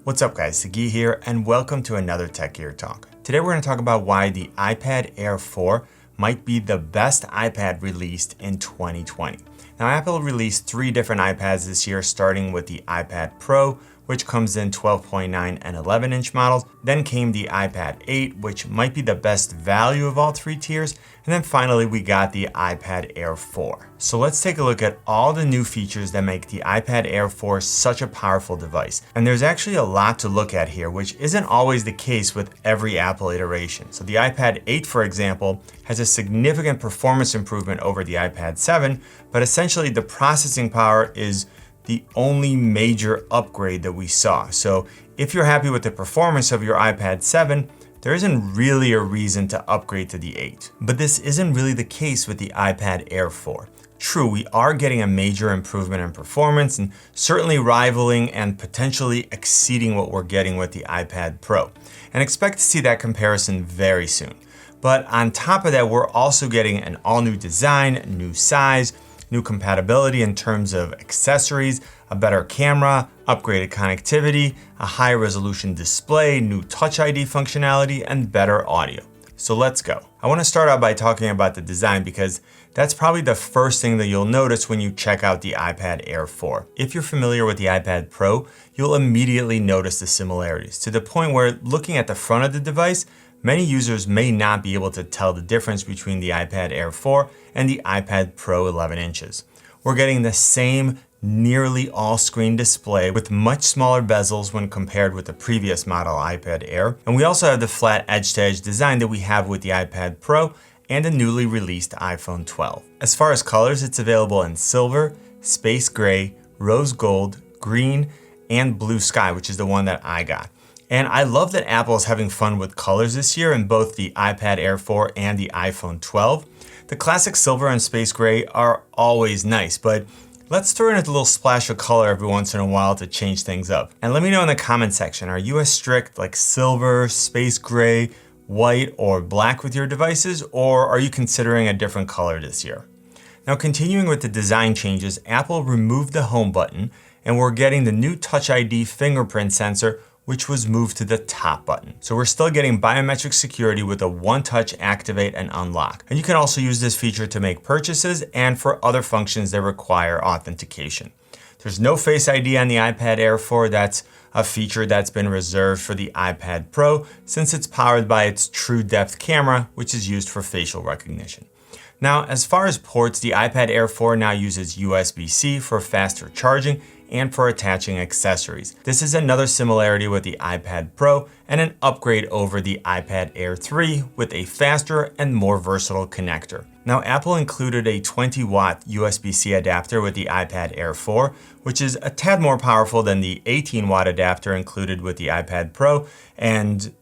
What's up guys, Sagi here and welcome to another Tech Gear Talk. Today we're going to talk about why the iPad Air 4 might be the best iPad released in 2020. Now Apple released 3 different iPads this year, starting with the iPad Pro, which comes in 12.9 and 11-inch models. Then came the iPad 8, which might be the best value of all 3 tiers. And then finally, we got the iPad Air 4. So let's take a look at all the new features that make the iPad Air 4 such a powerful device. And there's actually a lot to look at here, which isn't always the case with every Apple iteration. So the iPad 8, for example, has a significant performance improvement over the iPad 7, but essentially the processing power is the only major upgrade that we saw. So if you're happy with the performance of your iPad 7, there isn't really a reason to upgrade to the 8. But this isn't really the case with the iPad Air 4. True, we are getting a major improvement in performance and certainly rivaling and potentially exceeding what we're getting with the iPad Pro. And expect to see that comparison very soon. But on top of that, we're also getting an all-new design, new size, new compatibility in terms of accessories, a better camera, upgraded connectivity, a high resolution display, new Touch ID functionality, and better audio. So let's go. I want to start out by talking about the design because that's probably the first thing that you'll notice when you check out the iPad Air 4. If you're familiar with the iPad Pro, you'll immediately notice the similarities to the point where looking at the front of the device, many users may not be able to tell the difference between the iPad Air 4 and the iPad Pro 11 inches. We're getting the same nearly all-screen display with much smaller bezels when compared with the previous model iPad Air. And we also have the flat edge-to-edge design that we have with the iPad Pro and the newly released iPhone 12. As far as colors, it's available in silver, space gray, rose gold, green, and blue sky, which is the one that I got. And I love that Apple is having fun with colors this year in both the iPad Air 4 and the iPhone 12. The classic silver and space gray are always nice, but let's throw in a little splash of color every once in a while to change things up. And let me know in the comment section, are you as strict like silver, space gray, white, or black with your devices, or are you considering a different color this year? Now continuing with the design changes, Apple removed the home button and we're getting the new Touch ID fingerprint sensor, which was moved to the top button. So we're still getting biometric security with a one-touch activate and unlock. And you can also use this feature to make purchases and for other functions that require authentication. There's no Face ID on the iPad Air 4. That's a feature that's been reserved for the iPad Pro since it's powered by its true depth camera, which is used for facial recognition. Now, as far as ports, the iPad Air 4 now uses USB-C for faster charging and for attaching accessories. This is another similarity with the iPad Pro and an upgrade over the iPad Air 3 with a faster and more versatile connector. Now, Apple included a 20-watt USB-C adapter with the iPad Air 4, which is a tad more powerful than the 18-watt adapter included with the iPad Pro and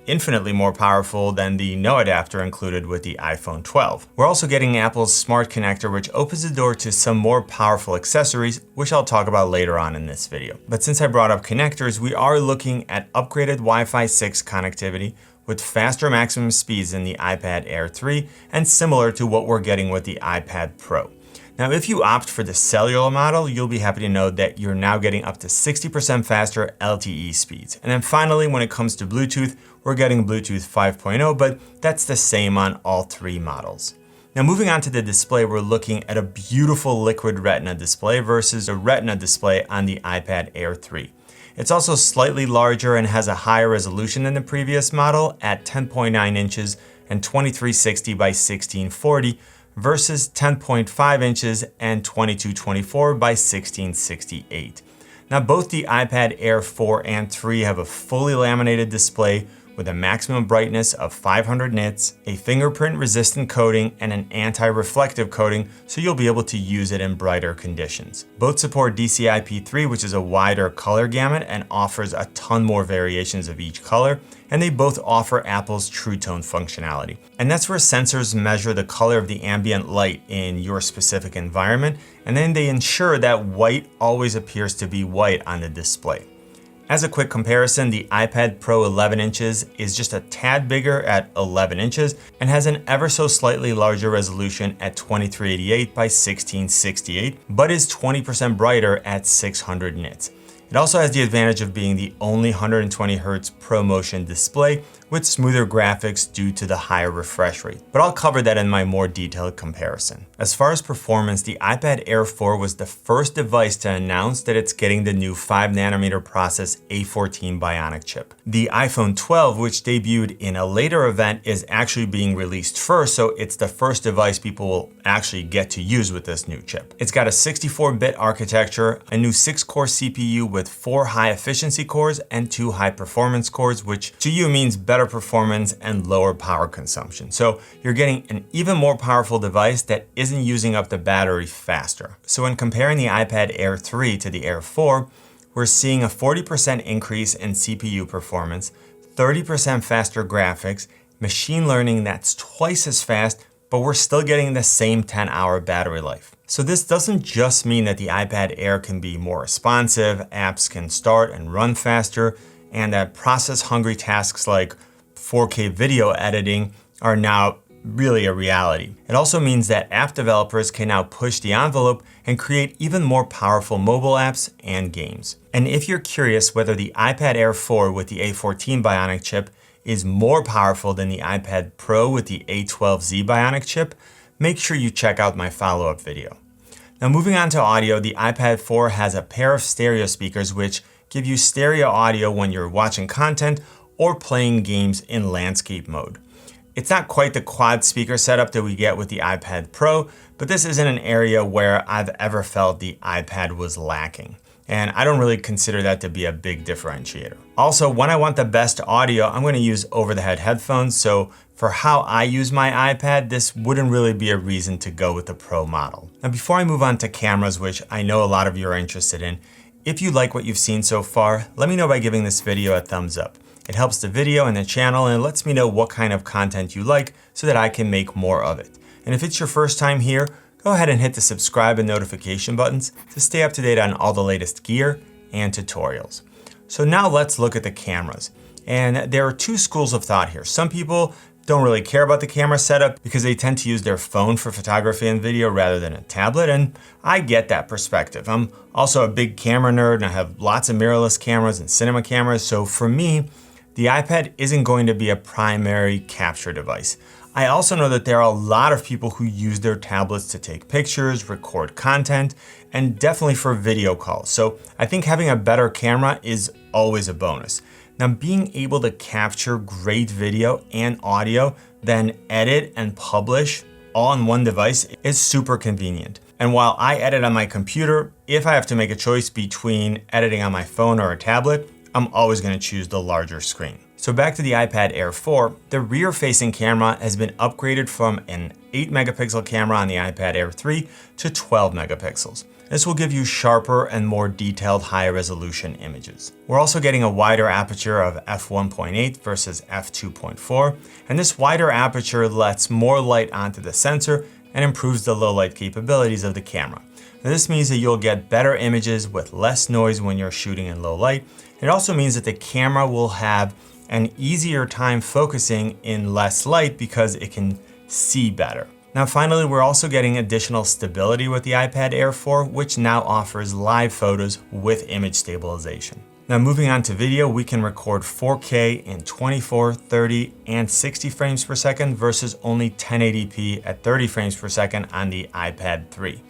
infinitely more powerful than the no adapter included with the iPhone 12. We're also getting Apple's smart connector, which opens the door to some more powerful accessories, which I'll talk about later on in this video. But since I brought up connectors, we are looking at upgraded Wi-Fi 6 connectivity with faster maximum speeds than the iPad Air 3 and similar to what we're getting with the iPad Pro. Now, if you opt for the cellular model, you'll be happy to know that you're now getting up to 60% faster LTE speeds. And then finally, when it comes to Bluetooth, we're getting Bluetooth 5.0, but that's the same on all 3 models. Now, moving on to the display, we're looking at a beautiful liquid retina display versus a retina display on the iPad Air 3. It's also slightly larger and has a higher resolution than the previous model at 10.9 inches and 2360 by 1640, versus 10.5 inches and 2224 by 1668. Now both the iPad Air 4 and 3 have a fully laminated display with a maximum brightness of 500 nits, a fingerprint resistant coating, and an anti-reflective coating, so you'll be able to use it in brighter conditions. Both support DCI-P3, which is a wider color gamut and offers a ton more variations of each color, and they both offer Apple's True Tone functionality. And that's where sensors measure the color of the ambient light in your specific environment, and then they ensure that white always appears to be white on the display. As a quick comparison, the iPad Pro 11 inches is just a tad bigger at 11 inches and has an ever so slightly larger resolution at 2388 by 1668, but is 20% brighter at 600 nits. It also has the advantage of being the only 120Hz ProMotion display with smoother graphics due to the higher refresh rate, but I'll cover that in my more detailed comparison. As far as performance, the iPad Air 4 was the first device to announce that it's getting the new 5nm process A14 Bionic chip. The iPhone 12, which debuted in a later event, is actually being released first, so it's the first device people will actually get to use with this new chip. It's got a 64-bit architecture, a new 6-core CPU with 4 high-efficiency cores and 2 high-performance cores, which to you means better performance and lower power consumption. So you're getting an even more powerful device that isn't using up the battery faster. So when comparing the iPad Air 3 to the Air 4, we're seeing a 40% increase in CPU performance, 30% faster graphics, machine learning that's twice as fast, but we're still getting the same 10-hour battery life. So this doesn't just mean that the iPad Air can be more responsive, apps can start and run faster, and that process-hungry tasks like 4K video editing are now really a reality. It also means that app developers can now push the envelope and create even more powerful mobile apps and games. And if you're curious whether the iPad Air 4 with the A14 Bionic chip is more powerful than the iPad Pro with the A12Z Bionic chip, make sure you check out my follow-up video. Now moving on to audio, the iPad 4 has a pair of stereo speakers which give you stereo audio when you're watching content or playing games in landscape mode. It's not quite the quad speaker setup that we get with the iPad Pro, but this isn't an area where I've ever felt the iPad was lacking. And I don't really consider that to be a big differentiator. Also, when I want the best audio, I'm going to use over-the-head headphones. So for how I use my iPad, this wouldn't really be a reason to go with the Pro model. Now, before I move on to cameras, which I know a lot of you are interested in, if you like what you've seen so far, let me know by giving this video a thumbs up. It helps the video and the channel and lets me know what kind of content you like so that I can make more of it. And if it's your first time here, go ahead and hit the subscribe and notification buttons to stay up to date on all the latest gear and tutorials. So now let's look at the cameras. And there are two schools of thought here. Some people don't really care about the camera setup because they tend to use their phone for photography and video rather than a tablet, and I get that perspective. I'm also a big camera nerd and I have lots of mirrorless cameras and cinema cameras, so for me, the iPad isn't going to be a primary capture device. I also know that there are a lot of people who use their tablets to take pictures, record content, and definitely for video calls. So I think having a better camera is always a bonus. Now, being able to capture great video and audio, then edit and publish all on one device is super convenient. And while I edit on my computer, if I have to make a choice between editing on my phone or a tablet, I'm always going to choose the larger screen. So back to the iPad Air 4, the rear-facing camera has been upgraded from an 8-megapixel camera on the iPad Air 3 to 12 megapixels. This will give you sharper and more detailed high-resolution images. We're also getting a wider aperture of f1.8 versus f2.4, and this wider aperture lets more light onto the sensor and improves the low-light capabilities of the camera. Now, this means that you'll get better images with less noise when you're shooting in low light. It also means that the camera will have an easier time focusing in less light because it can see better. Now finally, we're also getting additional stability with the iPad Air 4, which now offers live photos with image stabilization. Now moving on to video, we can record 4K in 24, 30, and 60 frames per second versus only 1080p at 30 frames per second on the iPad 3.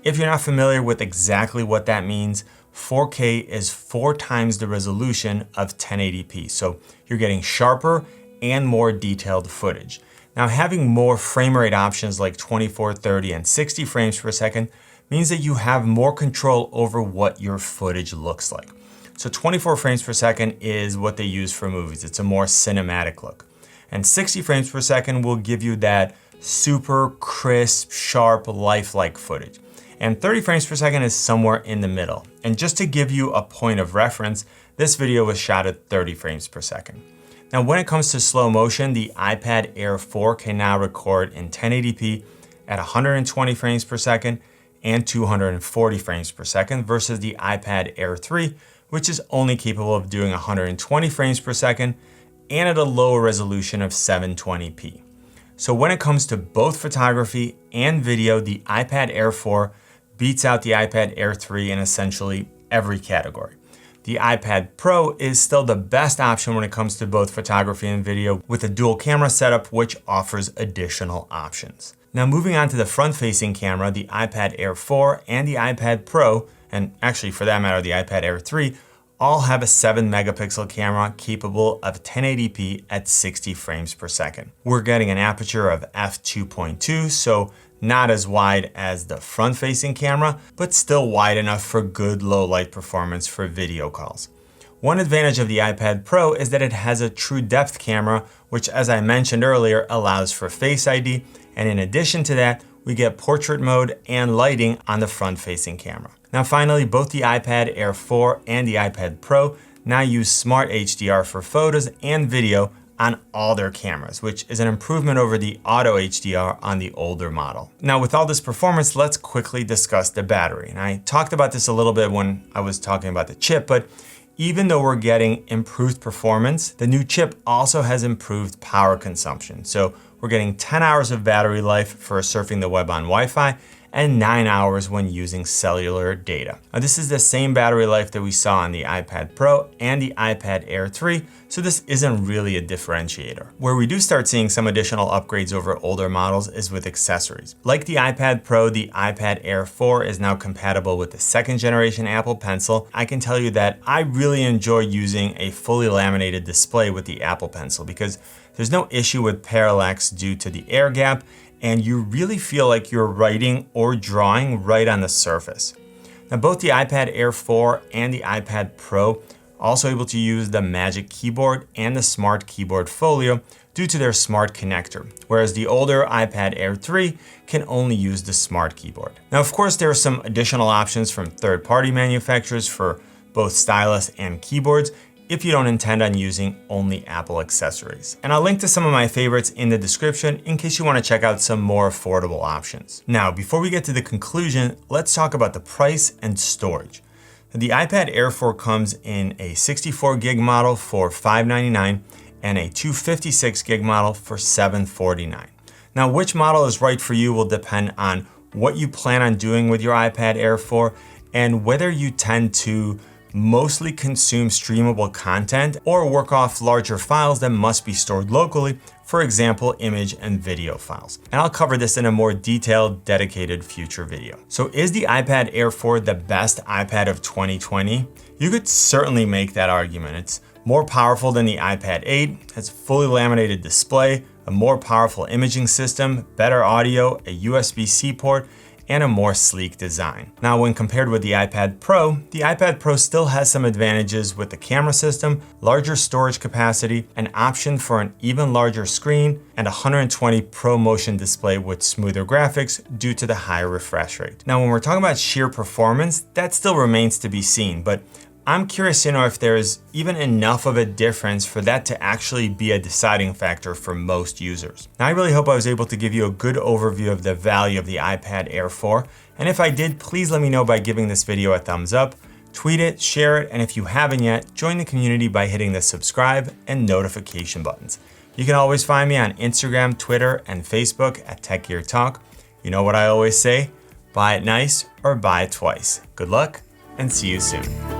If you're not familiar with exactly what that means, 4K is 4 times the resolution of 1080p. So you're getting sharper and more detailed footage. Now having more frame rate options like 24, 30, and 60 frames per second means that you have more control over what your footage looks like. So 24 frames per second is what they use for movies. It's a more cinematic look. And 60 frames per second will give you that super crisp, sharp, lifelike footage. And 30 frames per second is somewhere in the middle. And just to give you a point of reference, this video was shot at 30 frames per second. Now, when it comes to slow motion, the iPad Air 4 can now record in 1080p at 120 frames per second and 240 frames per second versus the iPad Air 3, which is only capable of doing 120 frames per second and at a lower resolution of 720p. So when it comes to both photography and video, the iPad Air 4 beats out the iPad Air 3 in essentially every category. The iPad Pro is still the best option when it comes to both photography and video with a dual camera setup, which offers additional options. Now moving on to the front-facing camera, the iPad Air 4 and the iPad Pro, and actually for that matter the iPad Air 3, all have a 7 megapixel camera capable of 1080p at 60 frames per second. We're getting an aperture of f2.2, so not as wide as the front-facing camera, but still wide enough for good low light performance for video calls. One advantage of the iPad Pro is that it has a true depth camera, which as I mentioned earlier, allows for Face ID, and in addition to that, we get portrait mode and lighting on the front-facing camera. Now finally, both the iPad Air 4 and the iPad Pro now use Smart HDR for photos and video on all their cameras, which is an improvement over the Auto HDR on the older model. Now with all this performance, let's quickly discuss the battery. And I talked about this a little bit when I was talking about the chip, but even though we're getting improved performance, the new chip also has improved power consumption. So we're getting 10 hours of battery life for surfing the web on Wi-Fi and 9 hours when using cellular data. Now this is the same battery life that we saw on the iPad Pro and the iPad Air 3, so this isn't really a differentiator. Where we do start seeing some additional upgrades over older models is with accessories. Like the iPad Pro, the iPad Air 4 is now compatible with the 2nd generation Apple Pencil. I can tell you that I really enjoy using a fully laminated display with the Apple Pencil because there's no issue with parallax due to the air gap, and you really feel like you're writing or drawing right on the surface. Now both the iPad Air 4 and the iPad Pro also able to use the Magic Keyboard and the Smart Keyboard Folio due to their smart connector, whereas the older iPad Air 3 can only use the Smart Keyboard. Now of course there are some additional options from third-party manufacturers for both stylus and keyboards, if you don't intend on using only Apple accessories. And I'll link to some of my favorites in the description in case you want to check out some more affordable options. Now, before we get to the conclusion, let's talk about the price and storage. The iPad Air 4 comes in a 64 gig model for $599 and a 256 gig model for $749. Now, which model is right for you will depend on what you plan on doing with your iPad Air 4 and whether you tend to mostly consume streamable content or work off larger files that must be stored locally, for example, image and video files. And I'll cover this in a more detailed, dedicated future video. So is the iPad Air 4 the best iPad of 2020? You could certainly make that argument. It's more powerful than the iPad 8, has a fully laminated display, a more powerful imaging system, better audio, a USB-C port, and a more sleek design. Now, when compared with the iPad Pro still has some advantages with the camera system, larger storage capacity, an option for an even larger screen, and a 120 ProMotion display with smoother graphics due to the higher refresh rate. Now, when we're talking about sheer performance, that still remains to be seen, but I'm curious to know if there's even enough of a difference for that to actually be a deciding factor for most users. Now, I really hope I was able to give you a good overview of the value of the iPad Air 4. And if I did, please let me know by giving this video a thumbs up, tweet it, share it, and if you haven't yet, join the community by hitting the subscribe and notification buttons. You can always find me on Instagram, Twitter, and Facebook at Tech Gear Talk. You know what I always say, buy it nice or buy it twice. Good luck and see you soon.